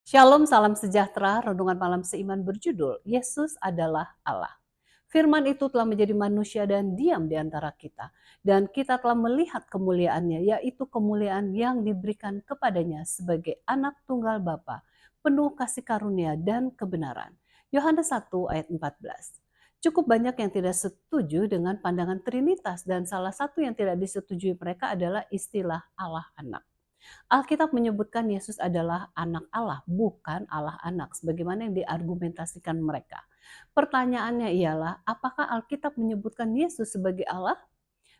Shalom, salam sejahtera. Renungan malam seiman berjudul Yesus adalah Allah. Firman itu telah menjadi manusia dan diam di antara kita. Dan kita telah melihat kemuliaannya, yaitu kemuliaan yang diberikan kepadanya sebagai anak tunggal Bapa, penuh kasih karunia dan kebenaran. Yohanes 1 ayat 14. Cukup banyak yang tidak setuju dengan pandangan Trinitas dan salah satu yang tidak disetujui mereka adalah istilah Allah anak. Alkitab menyebutkan Yesus adalah anak Allah, bukan Allah anak, sebagaimana yang diargumentasikan mereka. Pertanyaannya ialah, apakah Alkitab menyebutkan Yesus sebagai Allah?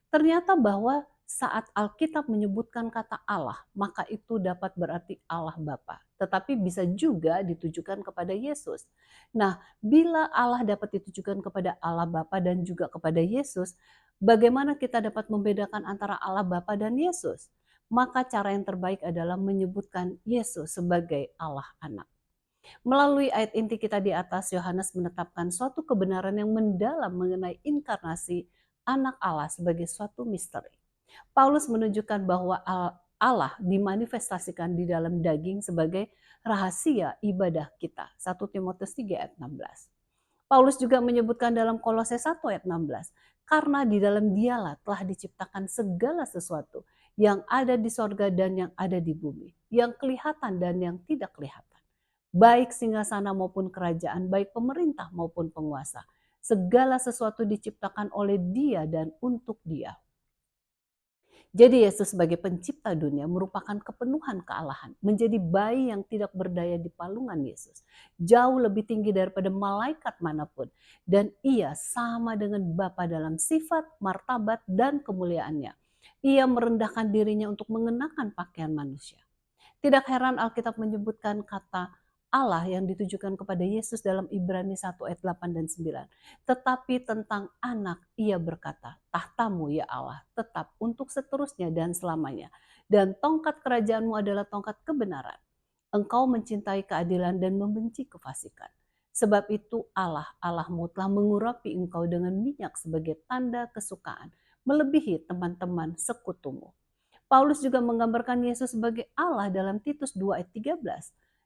Ternyata bahwa saat Alkitab menyebutkan kata Allah, maka itu dapat berarti Allah Bapa. Tetapi bisa juga ditujukan kepada Yesus. Nah, bila Allah dapat ditujukan kepada Allah Bapa dan juga kepada Yesus, bagaimana kita dapat membedakan antara Allah Bapa dan Yesus? Maka cara yang terbaik adalah menyebutkan Yesus sebagai Allah Anak. Melalui ayat inti kita di atas, Yohanes menetapkan suatu kebenaran yang mendalam mengenai inkarnasi anak Allah sebagai suatu misteri. Paulus menunjukkan bahwa Allah dimanifestasikan di dalam daging sebagai rahasia ibadah kita. 1 Timotius 3 ayat 16. Paulus juga menyebutkan dalam Kolose 1 ayat 16, karena di dalam dialah telah diciptakan segala sesuatu yang ada di sorga dan yang ada di bumi, yang kelihatan dan yang tidak kelihatan. Baik singgasana maupun kerajaan, baik pemerintah maupun penguasa. Segala sesuatu diciptakan oleh Dia dan untuk Dia. Jadi Yesus sebagai pencipta dunia merupakan kepenuhan kealahan, menjadi bayi yang tidak berdaya di palungan Yesus. Jauh lebih tinggi daripada malaikat manapun. Dan ia sama dengan Bapa dalam sifat, martabat, dan kemuliaannya. Ia merendahkan dirinya untuk mengenakan pakaian manusia. Tidak heran Alkitab menyebutkan kata Allah yang ditujukan kepada Yesus dalam Ibrani 1 ayat 8 dan 9. Tetapi tentang anak ia berkata, tahtamu ya Allah tetap untuk seterusnya dan selamanya. Dan tongkat kerajaanmu adalah tongkat kebenaran. Engkau mencintai keadilan dan membenci kefasikan. Sebab itu Allahmu telah mengurapi engkau dengan minyak sebagai tanda kesukaan, melebihi teman-teman sekutumu. Paulus juga menggambarkan Yesus sebagai Allah dalam Titus 2 ayat 13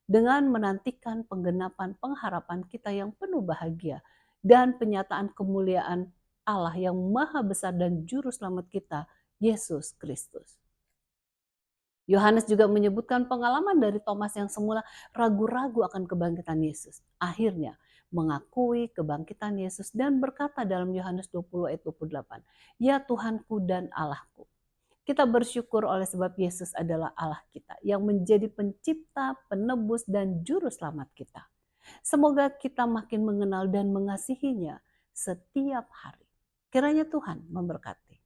dengan menantikan penggenapan pengharapan kita yang penuh bahagia dan penyataan kemuliaan Allah yang maha besar dan juru selamat kita, Yesus Kristus. Yohanes juga menyebutkan pengalaman dari Thomas yang semula ragu-ragu akan kebangkitan Yesus. Akhirnya mengakui kebangkitan Yesus dan berkata dalam Yohanes 20 ayat 28, "Ya Tuhanku dan Allahku." Kita bersyukur oleh sebab Yesus adalah Allah kita yang menjadi pencipta, penebus, dan juru selamat kita. Semoga kita makin mengenal dan mengasihinya setiap hari. Kiranya Tuhan memberkati.